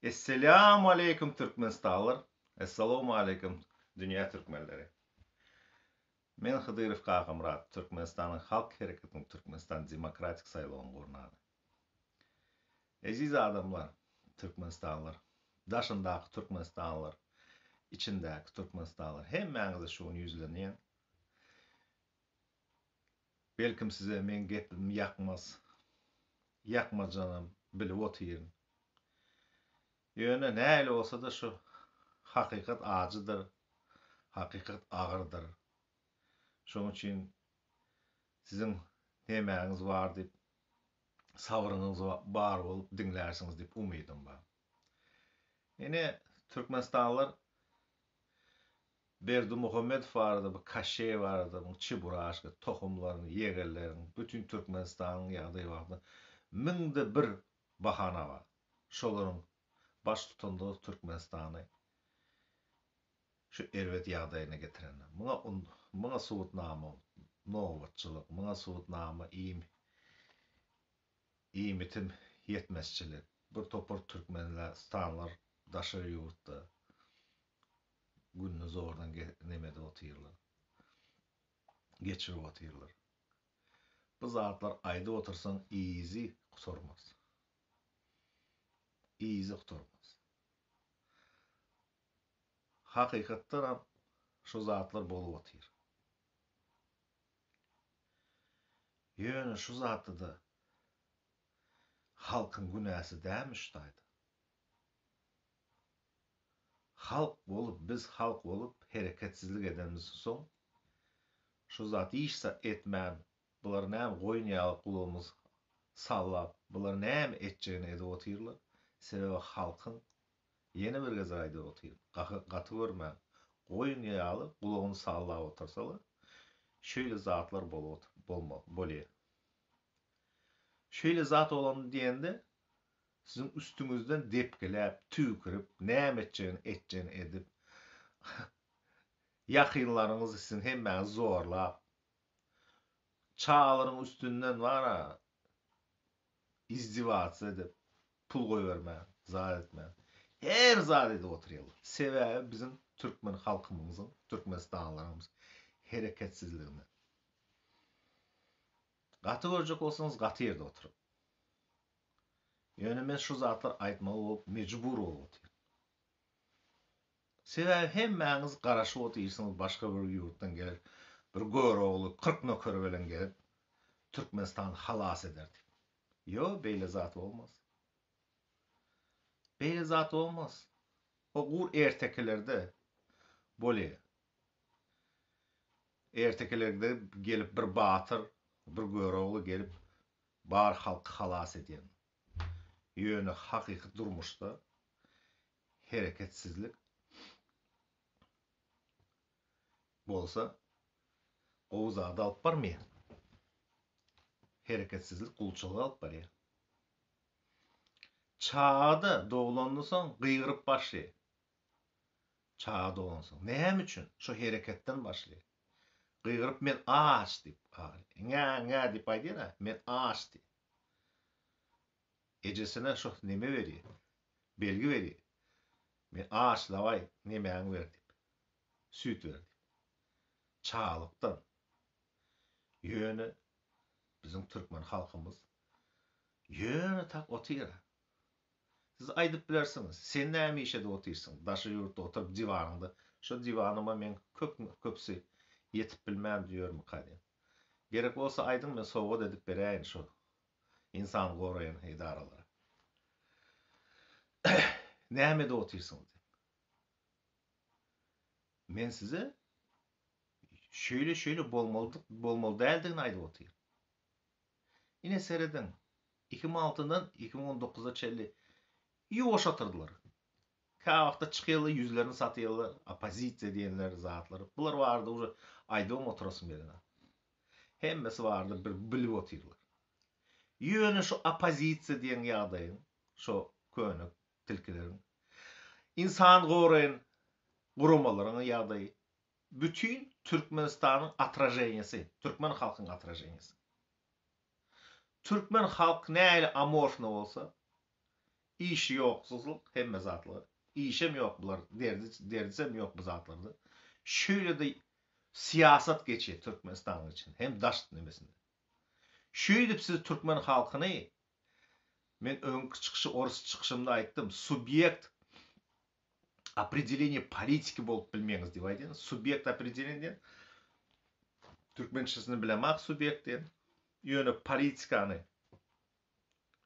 Esselamu aleyküm Türkmenistanlar. Esselamu aleyküm dünya Türkmenleri. Men Hıdyrov Kaka Murat, Türkmenistan'ın Halk Hareketi'nin Türkmenistan Demokratik Sayılığın gurnadı. Aziz adamlar, Türkmenistanlar, daşındaki Türkmenistanlar, içindeki Türkmenistanlar, hemmäňize şuny yüzlenýän. Belkim size men gepim ýakmaz, ýakmajanam bilip otyryň. Ýöne näle bolsa-da şu hakykat ajydyr, hakykat agyrdyr. Şoň üçin sizin hemäňiz bar dip, sabryňyz bar bolup diňlärsiňiz dip umydym bar. Ene Türkmenistanlar Berdi Muhammedow barada, bu Kaşe barada, bu Çiburaşky tohumlaryny, ýegerlerini, bütün Türkmenistanyň ýagdaýy barada minde bir bahana bar. Şolaryň baş tutandygy Türkmenistany şu erwet ýagdaýyna getirenler. Muňa suwutnama, nowatçylyk, muňa suwutnama iýmitim ýetmezçilik. Bir topar Türkmenler, stanlar daşary ýurtda günni zordan nemede otyrlar. Geçirip otyrlar. Bu zatlar aýda otursaň izi kutormaz. Izi kutormaz. Hakykatdan ham şu zatlar bolup otyr. Ýöne şu zatda da halkyň günäsi dämiş daýdy. Halk bolup, biz halk bolup hereketsizlik edemiz soň şu zat işsa etmän, bular näme goýun ýaly kulağymyz sallap, bular näme etjegini edip otyrlar. Sebebi halkyň ýene bir gez aýdyp otyr. Gaty görmän, goýun ýaly kulagyny sallap otursalar, şeýle zatlar bolýar. Şeýle zat bolan diýende sizin üstüňizden depkiläp, tüýkürip, näme etjegini edip ýakynlaryňyz sizin hemmäňiz zorlap, çağlaryň üstünden wara izdiwaç edip, pul goýbermän, zat etmän. Her zat edip oturýarlar. Sebebi bizim Türkmen halkymyzyň, Türkmenistanlaryň hereketsizligine. Gaty görjek bolsaňyz gaty ýerde oturup. Ýöne men şu zatlar aýtmagy bolup mejbur bolup otyrym. Sebebi hemmäňiz garaşyp otyrsyňyz başga bir ýurtdan gelip, bir görogly 40 nöker bilen gelip Türkmenistan halas eder. Yo, beýle zat bolmaz. Beýle zat bolmaz. O gur ertekelerde bolýar. Ertekelerde gelip bir batyr, bir görogly gelip bar halky halas edýän. Ýöne hakyky durmuşda hereketsizlik bolsa o zada alyp barmaýar. Hereketsizlik gulçylyga alyp barýar. Çağda doglandysaň gıygyryp başlaýar. Çağda doglansaň. Näme üçin? Şu hereketden başlaýar. Gıygyryp men aç dip, ňa dip aýdýar, men aç dip. Ejesine şu neme berýär? Belgi berýär. Men aç daway, nemäňi ber dip. Süýt ber dip. Çağlykdan. Ýöne bizim Türkmen halkymyz ýöne tak otyr. Siz aýdyp bilersiňiz, sen näme işe de otyrsyň? Daşy ýurtda oturup diwanyňda, şu diwanyma men köpsi ýetip bilmän diýörim kady. Gerek bolsa aýdyň men sowgat edip beräýin şu insan goraýan idaralara. Näme de otyrsyň? Men size şöyle bolmaly däldigini aýdyp otyr. Ine seredin 2006'dan 2019'a çelli ýoş atyrdylar. Ka wagtda çykýarlar, ýüzlerini satýarlar, opozisiýa diýenler zatlary. Bular bardy uje aýdym oturasyň berene. Hemmesi bardy bir bilip otyrlar. Ýöne şu opozisiýa diýen ýagdaýyň, şu könek tilkilerin insan goraýan gurumalaryň ýagdaýy bütün Türkmenistanyň atrajeniyesi, Türkmen halkynyň atrajeniyesi. Türkmen halk näle amorfna bolsa, İşi yoksuzluk hemme zatları. İşem yok bular. Derdisem yok bu zatlarda. Şöyle de siyasat geçiyor Türkmenistan için. Hem daşt nemesinde. Şöyle siz Türkmen halkını men önkü çıkışı orası çıkışımda aytdım. Subjekt определение политики bolup bilmeňiz diýip aýdyn. Subjekt определение Türkmençesini bilemek subjekti. Ýöne politikany,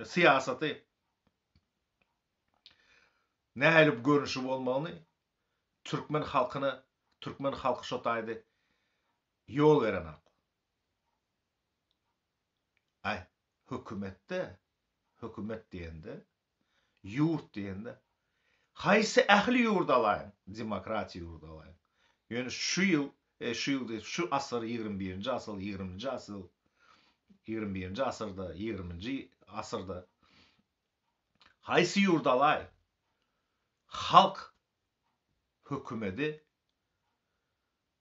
siyasaty nähilip görünüşi bolmagyny Türkmen halky şo taýdy ýol beren hak. Ay, hökümet diýende, ýurt diýende haýsy ähli ýurt alaýyn, demokratiýa ýurt alaýyn. Ýöne şu asır 21-nji asyl, 20-nji asyl, 21-nji asyrda, 20-nji asyrda haýsy ýurt alaýyn? Halk hökümeti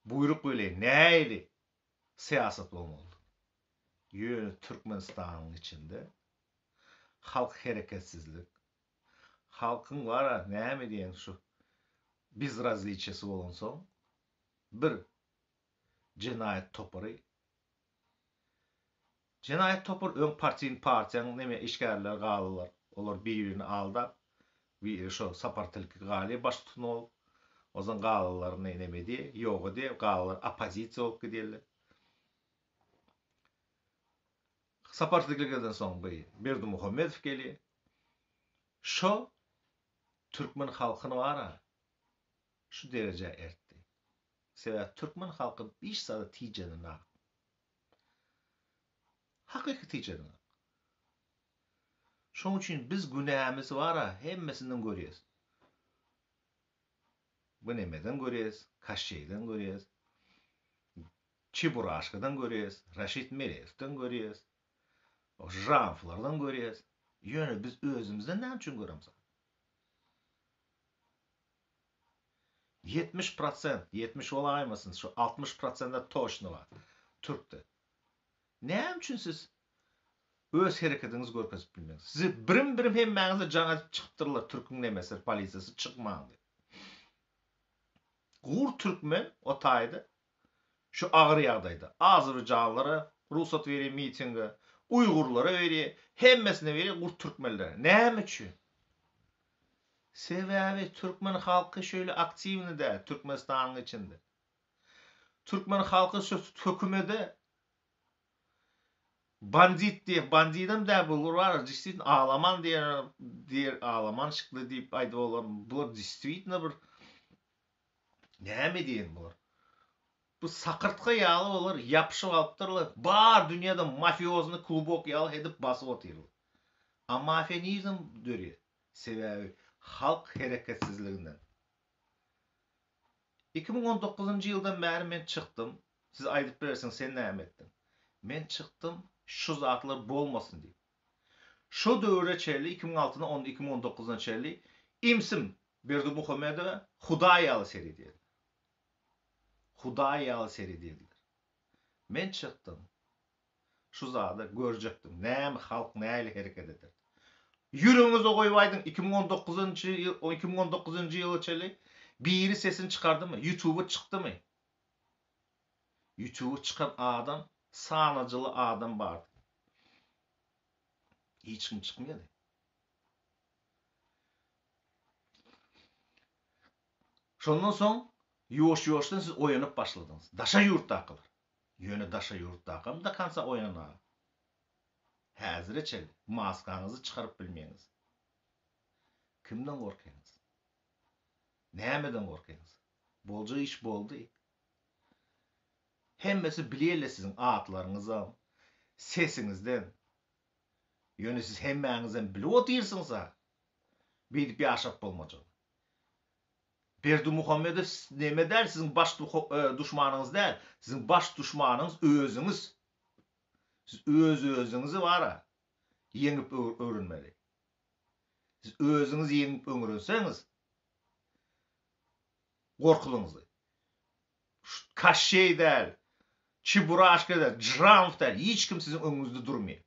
buyruk böyle näýli siyasat bolmaly. Ýöne Türkmenistanyň içinde halk hereketsizlik, halkın wara näme diýen şu biz razliçesi bolan soň bir cinayet topary. Cinayet topar öň partiýaň näme işgärler galylar. Olar bir-birini aldap bir şo sapartylky galy baş tutmaly. Ozan galylar näme diýe? Ýok diýip galylar opozisiýa bolup gidýärler. Sapartylkydan soň Berdimuhammedow gelýär. Şo Türkmen halkyny wara şu derece ertdi. Sebäp Türkmen halky hiç sada tiýjeni nak. Hakyky tiýjeni. Şoň üçin biz günämiz wara hemmesinden görýäs. Bu nemeden görýäs? Kaşşeýden görýäs. Çiburaşkadan görýäs, Raşit Merewden görýäs. O Janflardan görýäs. Ýöne biz özümizden näme üçin göremiz? 70%, 70 olaýmasyn, şu 60%-da toşny bar. Türkde. Näme üçin siz öz hereketiniz görkezip bilmeňiz? Siz birim hemmäňize jaň çykypdyrlar Türküň nemesi, polisiýasy çykmaň diýip. Gur Türkmen o taýda şu agyr ýagdaýda Azerbaýjanlara ruhsat berýär mitinge, Uýgurlara berýär, hemmesine berýär gur Türkmenlere. Näme üçin? Sebäbi Türkmen halky şöyle aktivni de Türkmenistanyň içinde. Türkmen halky şu hökümete bandit bandidem de bulur var. Действительно Alaman diýer Alaman şykly diýip aýdyp bolan. Bu действительно bir näme diýen bular? Bu sakırtka ýaly bolar, ýapyşyp alypdyrlar. Bar dünýäde mafiozny klubok ýaly edip basyp otyrlar. A mafiyanizm dörýär. Sebäbi halk hereketsizliginden. 2019-njy ýyldan bäri men çykdym. Siz aýdyp berersiň sen näme etdiň? Men çykdym şu zatlar bolmasyn diýip. Şu döwre çäli 2006-dan 2019-dan çäli imsim Berdimuhammedow Hudaý ýaly seri diýdi. Hudaý ýaly seri diýdiler. Men çykdym. Şu zada görjekdim. Näme halk näle hereket eder. Ýüregiňize goýup aýdyň 2019-njy ýyly çäli biri sesini çykardymy? YouTube'a çykdymy? YouTube'a çıkan adam sanacyly adam bardy. Hiç kim çıkmıyordu. Şondan soň ýoş-ýoşdan siz oýanyp başladyňız. Daşa ýurtdakylar. Ýöne daşa ýurtdakym da kansa oýanar. Häzirçe maskanyňyzy çykaryp bilmeňiz. Kimden gorkaňyz? Nämeden gorkaňyz? Bolja iş boldy. Hemmesi bilýärler siziň atlaryňyzdan, sesiňizden. Ýöne siz hemmäňizden bilip otyrsyňyz ha. Bilip ýaşap bolmajak. Berdimuhammedow näme der? Siziň baş düşmanyňyz däl, siziň baş düşmanyňyz özüňiz. Siz özüňizi bara yeňip öwrünmeli. Siz özüňiz yeňip öňürseňiz gorkulyňyz. Kaşşeý däl, Çiburaşka däl, Janf däl, hiç kim siziň öňüňizde durmaýar.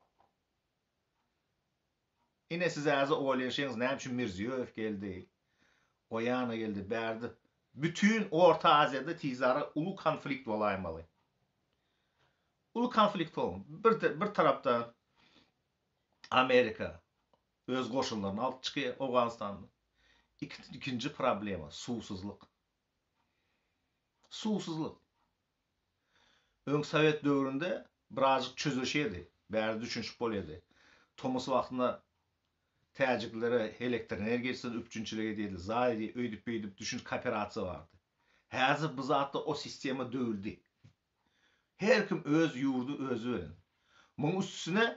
Ine siz azı oylaşyňyz, näme üçin Mirziýew geldi, Oyana geldi, berdi. Bütün Orta Aziýada tizara ulu konflikt bolaýmaly. Ulu konflikt bol. Bir tarapdan Amerika öz goşunlaryny alyp çykýar Awganistanda. İkinci problema suwsuzlyk. Suwsuzlyk. Öň Sowet döwründe birazjyk çözülşýärdi. Bäri düşünşip bolýardy. Thomas wagtynda täjiklere elektr energiýasy üpçünçiligi diýildi. Zaýdy öýdüp düşünş kooperasiýa bardy. Häzir bu zatda o sistema döwüldi. Her kim öz ýurdu özü bilen. Muň üstüne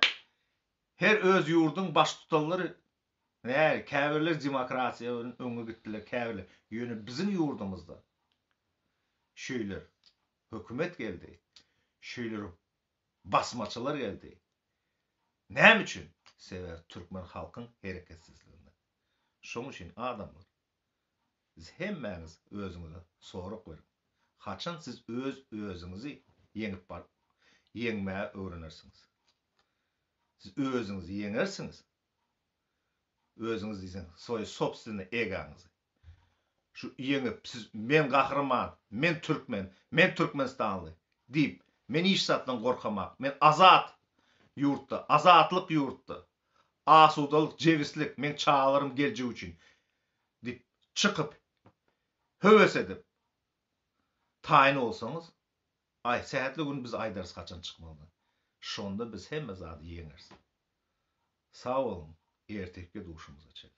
her öz ýurduň baş tutanlary näme käbirler demokrasiýa öňe gitdiler, käbirler. Ýöne bizim ýurdumyzda şeýler hökümet geldi. Şeýler basmaçylar geldi. Näme üçin? Sebäp türkmen halkyň hereketsizliginde. Şoň üçin adamlar siz hemmäňiz özüňize sorak berin. Haçan siz öz özüňizi yeňip bar, yeňmäge öwrenirsiňiz. Siz özüňizi yeňersiňiz. Özüňiz diýsen, soy sobstwene egaňyzy. Şu yeňip siz men gahrman, men türkmen, men Türkmenistanly diýip, men iş satdan gorkamak, men azat ýurtda, azatlyk ýurtda, asudalyk, jewislik, men çağlarym geljek üçin diýip çykyp höwes edip taýin bolsaňyz, ay sähetli gün biz aýdarys kaçan çykmaly. Şonda biz hemme zady ýeňeriz. Sağ olun, ertekde duşumuza çek.